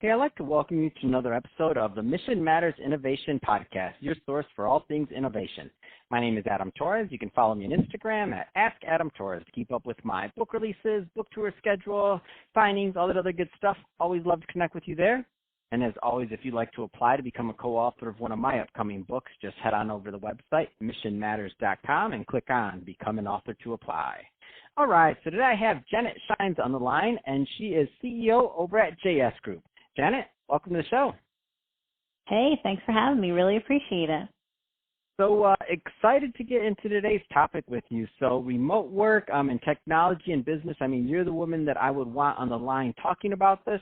Hey, I'd like to welcome you to another episode of the Mission Matters Innovation Podcast, your source for all things innovation. My name is Adam Torres. You can follow me on Instagram at AskAdamTorres to keep up with my book releases, book tour schedule, signings, all that other good stuff. Always love to connect with you there. And as always, if you'd like to apply to become a co-author of one of my upcoming books, just head on over to the website, missionmatters.com, and click on Become an Author to apply. All right, so today I have Janet Schijns on the line, and she is CEO over at JS Group. Janet, welcome to the show. Hey, thanks for having me. Really appreciate it. So excited to get into today's topic with you. So remote work and technology and business, I mean, you're the woman that I would want on the line talking about this.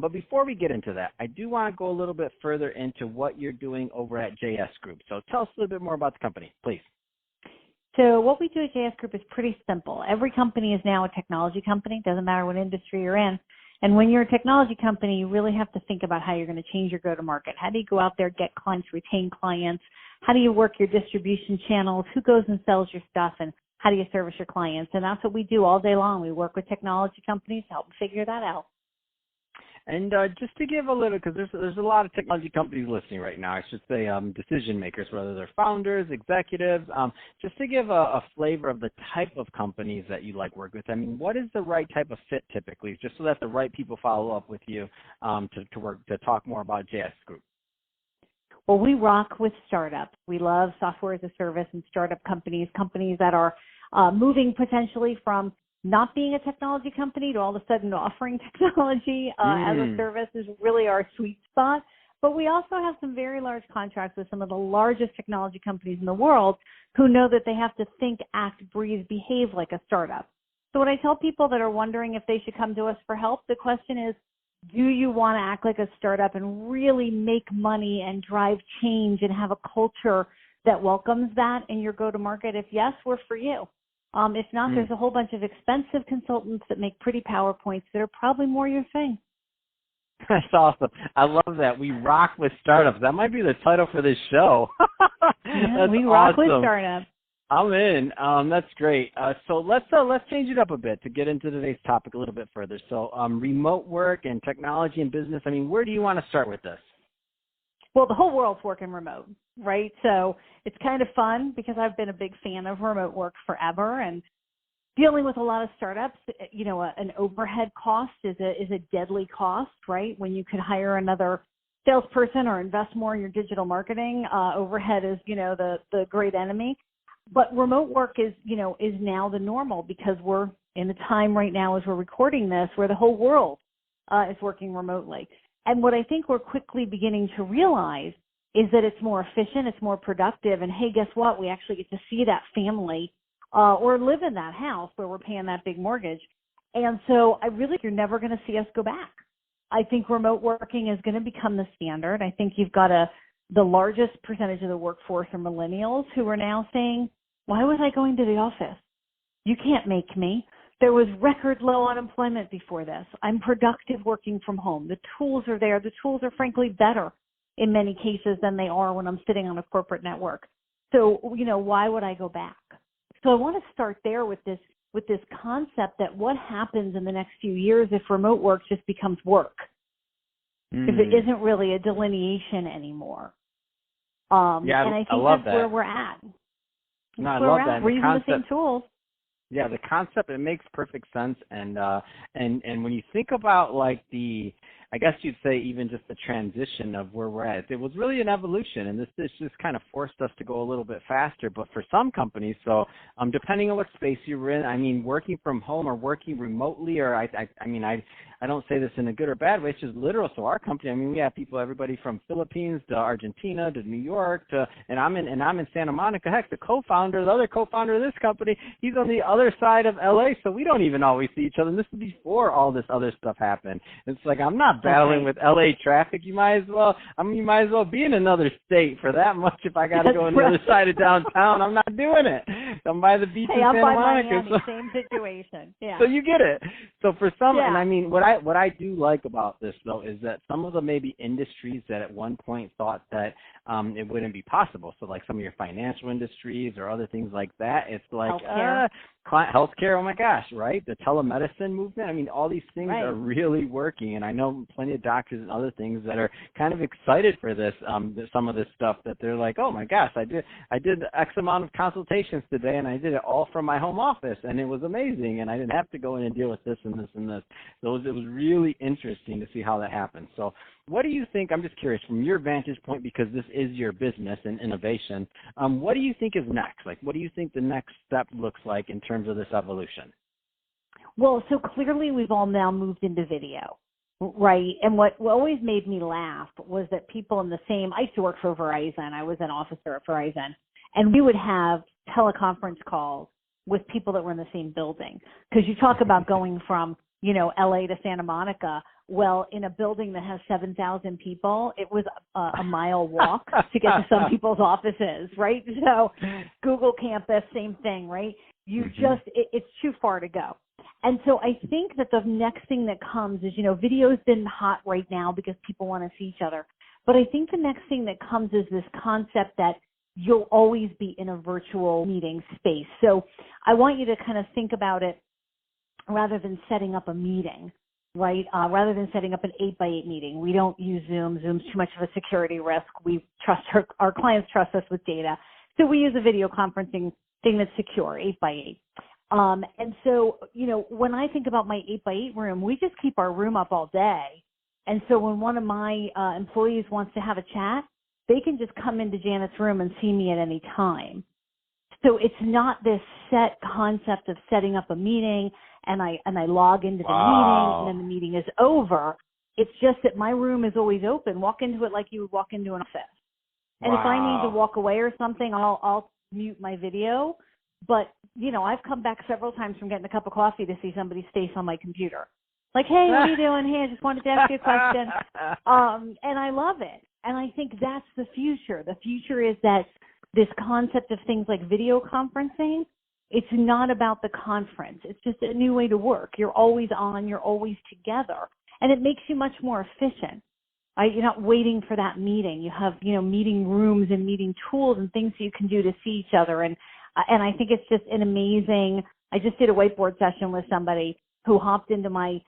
But before we get into that, I do want to go a little bit further into what you're doing over at JS Group. So tell us a little bit more about the company, please. So what we do at JS Group is pretty simple. Every company is now a technology company. Doesn't matter what industry you're in. And when you're a technology company, you really have to think about how you're going to change your go-to-market. How do you go out there, get clients, retain clients? How do you work your distribution channels? Who goes and sells your stuff? And how do you service your clients? And that's what we do all day long. We work with technology companies to help them figure that out. And just to give a little, because there's a lot of technology companies listening right now, I should say decision makers, whether they're founders, executives, just to give a flavor of the type of companies that you like work with. I mean, what is the right type of fit typically, just so that the right people follow up with you to talk more about JS Group? Well, we rock with startups. We love software as a service and startup companies that are moving potentially from not being a technology company to all of a sudden offering technology as a service is really our sweet spot. But we also have some very large contracts with some of the largest technology companies in the world who know that they have to think, act, breathe, behave like a startup. So when I tell people that are wondering if they should come to us for help, the question is, do you want to act like a startup and really make money and drive change and have a culture that welcomes that in your go-to-market? If yes, we're for you. If not, there's a whole bunch of expensive consultants that make pretty PowerPoints that are probably more your thing. That's awesome. I love that. We rock with startups. That might be the title for this show. Yeah, we rock with startups. I'm in. That's great. So let's change it up a bit to get into today's topic a little bit further. So remote work and technology and business. I mean, where do you want to start with this? Well, the whole world's working remote, right? So it's kind of fun because I've been a big fan of remote work forever, and dealing with a lot of startups, you know, an overhead cost is a deadly cost, right? When you could hire another salesperson or invest more in your digital marketing, overhead is, you know, the great enemy. But remote work is now the normal because we're in a time right now as we're recording this where the whole world is working remotely. And what I think we're quickly beginning to realize is that it's more efficient, it's more productive, and hey, guess what? We actually get to see that family or live in that house where we're paying that big mortgage. And so I really think you're never going to see us go back. I think remote working is going to become the standard. I think you've got the largest percentage of the workforce are millennials who are now saying, why was I going to the office? You can't make me. There was record low unemployment before this. I'm productive working from home. The tools are there. The tools are frankly better in many cases than they are when I'm sitting on a corporate network. So, you know, why would I go back? So I want to start there with this concept that what happens in the next few years if remote work just becomes work, if it isn't really a delineation anymore. Yeah, and I think I love that's that. where we're at. No, I love that. We're using the same tools. Yeah, the concept, it makes perfect sense. And when you think about like I guess you'd say even just the transition of where we're at, it was really an evolution, and this just kind of forced us to go a little bit faster. But for some companies, so depending on what space you're in, I mean, working from home or working remotely, or I don't say this in a good or bad way, it's just literal. So our company, I mean, we have people, everybody from Philippines to Argentina to New York and I'm in Santa Monica. Heck, the other co-founder of this company, he's on the other side of LA, so we don't even always see each other. And this is before all this other stuff happened. It's like I'm not battling with LA traffic. You might as well be in another state for that much. If I got to go on the other side of downtown, I'm not doing it. I'm by the beach in Santa Monica. Miami, same situation. Yeah. So you get it. So for some, and I mean, what I do like about this though is that some of the maybe industries that at one point thought that it wouldn't be possible. So like some of your financial industries or other things like that. It's like healthcare, oh my gosh, right? The telemedicine movement. I mean, all these things are really working, and I know plenty of doctors and other things that are kind of excited for this. Some of this stuff that they're like, oh my gosh, I did X amount of consultations today, and I did it all from my home office, and it was amazing, and I didn't have to go in and deal with this and this and this. So it was really interesting to see how that happened. So what do you think, I'm just curious, from your vantage point, because this is your business and innovation, what do you think is next? Like, what do you think the next step looks like in terms of this evolution? Well, so clearly we've all now moved into video, right? And what always made me laugh was that people in the same, I used to work for Verizon. I was an officer at Verizon. And we would have teleconference calls with people that were in the same building. Because you talk about going from, LA to Santa Monica. Well, in a building that has 7,000 people, it was a mile walk to get to some people's offices, right? So Google campus, same thing, right? It's too far to go. And so I think that the next thing that comes is, video's been hot right now because people want to see each other. But I think the next thing that comes is this concept that you'll always be in a virtual meeting space. So I want you to kind of think about it rather than setting up a meeting, right? Rather than setting up an 8x8 meeting. We don't use Zoom. Zoom's too much of a security risk. We trust our clients trust us with data. So we use a video conferencing thing that's secure, 8x8. And so, when I think about my 8x8 room, we just keep our room up all day. And so when one of my employees wants to have a chat, they can just come into Janet's room and see me at any time. So it's not this set concept of setting up a meeting and I log into the meeting and then the meeting is over. It's just that my room is always open. Walk into it like you would walk into an office. And if I need to walk away or something, I'll mute my video. But, I've come back several times from getting a cup of coffee to see somebody's face on my computer. Like, hey, what are you doing? Hey, I just wanted to ask you a question. And I love it. And I think that's the future. The future is that this concept of things like video conferencing, it's not about the conference. It's just a new way to work. You're always on. You're always together. And it makes you much more efficient. You're not waiting for that meeting. You have, meeting rooms and meeting tools and things you can do to see each other. And I think it's just an amazing, I just did a whiteboard session with somebody who hopped into my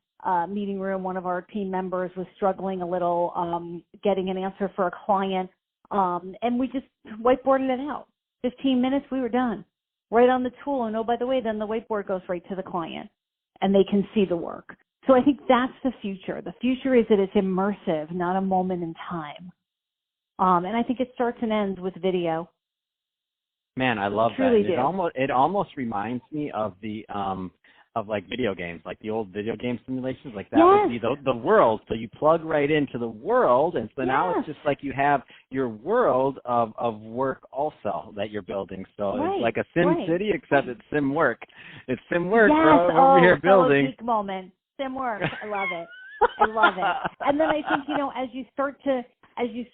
meeting room. One of our team members was struggling a little getting an answer for a client. And we just whiteboarded it out. 15 minutes, we were done. Right on the tool. And oh, by the way, then the whiteboard goes right to the client and they can see the work. So I think that's the future. The future is that it's immersive, not a moment in time. And I think it starts and ends with video. Man, I love that. It almost reminds me of the of like video games, like the old video game simulations. Like that would be the world. So you plug right into the world, and so now it's just like you have your world of work also that you're building. So it's like a Sim City, except it's Sim Work. It's Sim Work over here building. Peak moment. Sim Work. I love it. I love it. And then I think, as you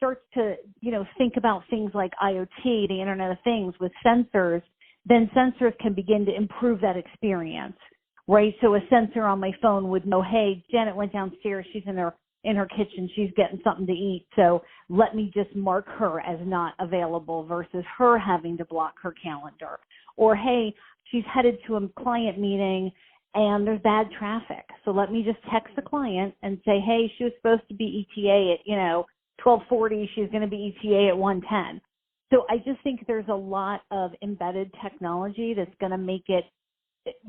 start to think about things like IoT, the Internet of Things with sensors, then sensors can begin to improve that experience, right? So a sensor on my phone would know, hey, Janet went downstairs. She's in her kitchen. She's getting something to eat. So let me just mark her as not available versus her having to block her calendar. Or, hey, she's headed to a client meeting and there's bad traffic. So let me just text the client and say, hey, she was supposed to be ETA at, 12:40, she's going to be ETA at 1:10. So I just think there's a lot of embedded technology that's going to make it,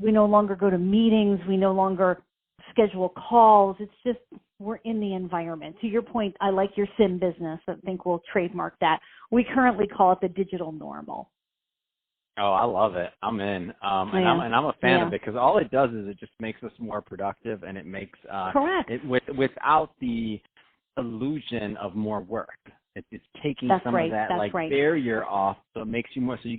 we no longer go to meetings, we no longer schedule calls. It's just, we're in the environment. To your point, I like your sim business. I think we'll trademark that. We currently call it the digital normal. Oh, I love it. I'm in. And I'm a fan of it because all it does is it just makes us more productive, and it makes correct it without the illusion of more work. It's taking some of that barrier off, so it makes you more. So you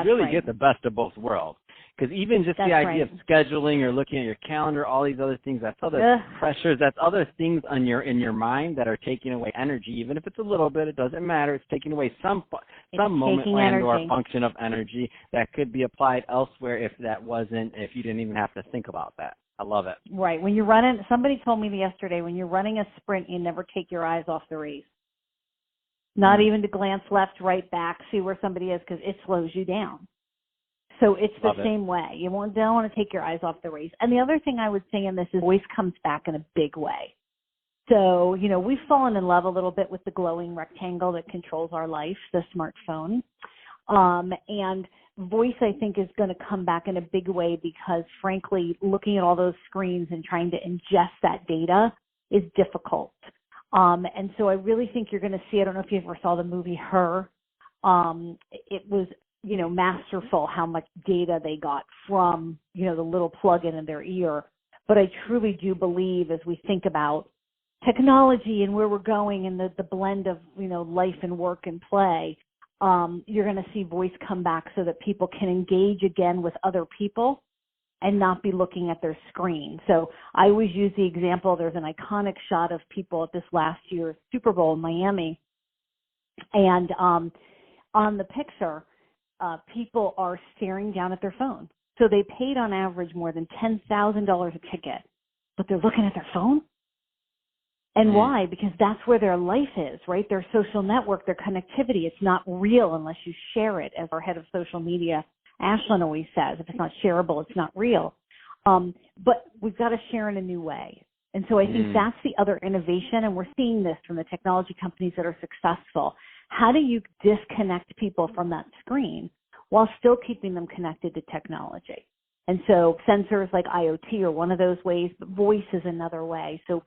really get the best of both worlds. Because even just the idea of scheduling or looking at your calendar, all these other things, that's other pressures, that's other things in your mind that are taking away energy. Even if it's a little bit, it doesn't matter. It's taking away some moment or function of energy that could be applied elsewhere if you didn't even have to think about that. I love it. Right. When you're running, somebody told me yesterday, when you're running a sprint, you never take your eyes off the race. Not even to glance left, right, back, see where somebody is, because it slows you down. So it's the Love it. same way. You don't want to take your eyes off the race. And the other thing I would say in this is voice comes back in a big way. So, we've fallen in love a little bit with the glowing rectangle that controls our life, the smartphone. And voice, I think, is going to come back in a big way because, frankly, looking at all those screens and trying to ingest that data is difficult. And so I really think you're going to see, I don't know if you ever saw the movie Her. It was, masterful how much data they got from, the little plug-in in their ear. But I truly do believe as we think about technology and where we're going and the blend of, life and work and play, you're going to see voice come back so that people can engage again with other people and not be looking at their screen. So I always use the example, there's an iconic shot of people at this last year's Super Bowl in Miami. And on the picture, people are staring down at their phone. So they paid on average more than $10,000 a ticket, but they're looking at their phone. And why? Because that's where their life is, right? Their social network, their connectivity. It's not real unless you share it, as our head of social media, Ashlyn, always says. If it's not shareable, it's not real. But we've got to share in a new way. And so I think that's the other innovation, and we're seeing this from the technology companies that are successful. How do you disconnect people from that screen while still keeping them connected to technology? And so sensors like IoT are one of those ways, but voice is another way. So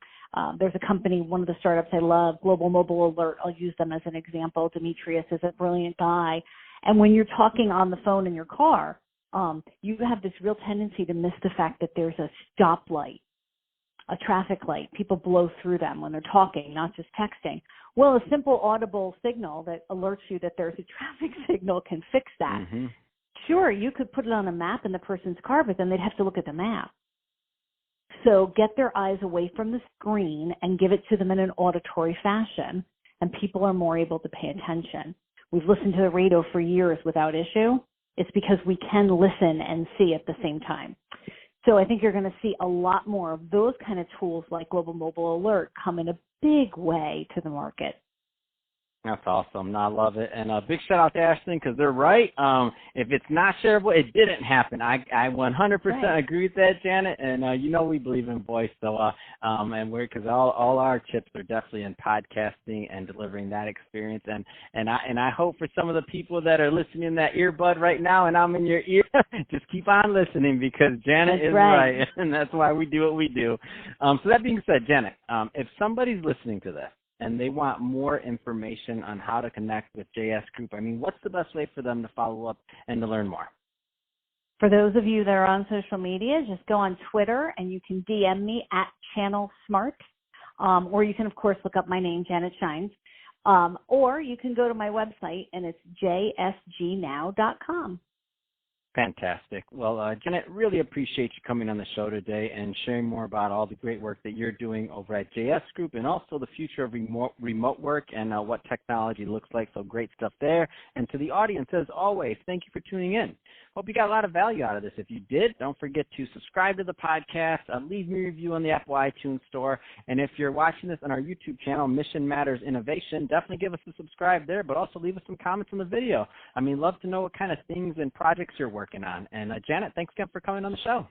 there's a company, one of the startups I love, Global Mobile Alert. I'll use them as an example. Demetrius is a brilliant guy. And when you're talking on the phone in your car, you have this real tendency to miss the fact that there's a stoplight, a traffic light. People blow through them when they're talking, not just texting. Well, a simple audible signal that alerts you that there's a traffic signal can fix that. Mm-hmm. Sure, you could put it on a map in the person's car, but then they'd have to look at the map. So get their eyes away from the screen and give it to them in an auditory fashion, and people are more able to pay attention. We've listened to the radio for years without issue. It's because we can listen and see at the same time. So I think you're going to see a lot more of those kind of tools like Global Mobile Alert come in a big way to the market. That's awesome. No, I love it. And a big shout out to Ashlyn because they're right. If it's not shareable, it didn't happen. I 100% agree with that, Janet. And we believe in voice. So because all our chips are definitely in podcasting and delivering that experience. And I hope for some of the people that are listening in that earbud right now, and I'm in your ear, just keep on listening because Janet is right, and that's why we do what we do. So that being said, Janet, if somebody's listening to this, and they want more information on how to connect with JS Group, what's the best way for them to follow up and to learn more? For those of you that are on social media, just go on Twitter and you can DM me at Channel Smart, or you can, of course, look up my name, Janet Schijns, or you can go to my website, and it's jsgnow.com. Fantastic. Well, Janet, really appreciate you coming on the show today and sharing more about all the great work that you're doing over at JS Group and also the future of remote work and what technology looks like. So great stuff there. And to the audience, as always, thank you for tuning in. Hope you got a lot of value out of this. If you did, don't forget to subscribe to the podcast, leave me a review on the Apple iTunes Store. And if you're watching this on our YouTube channel, Mission Matters Innovation, definitely give us a subscribe there, but also leave us some comments on the video. Love to know what kind of things and projects you're working on. And Janet, thanks again for coming on the show.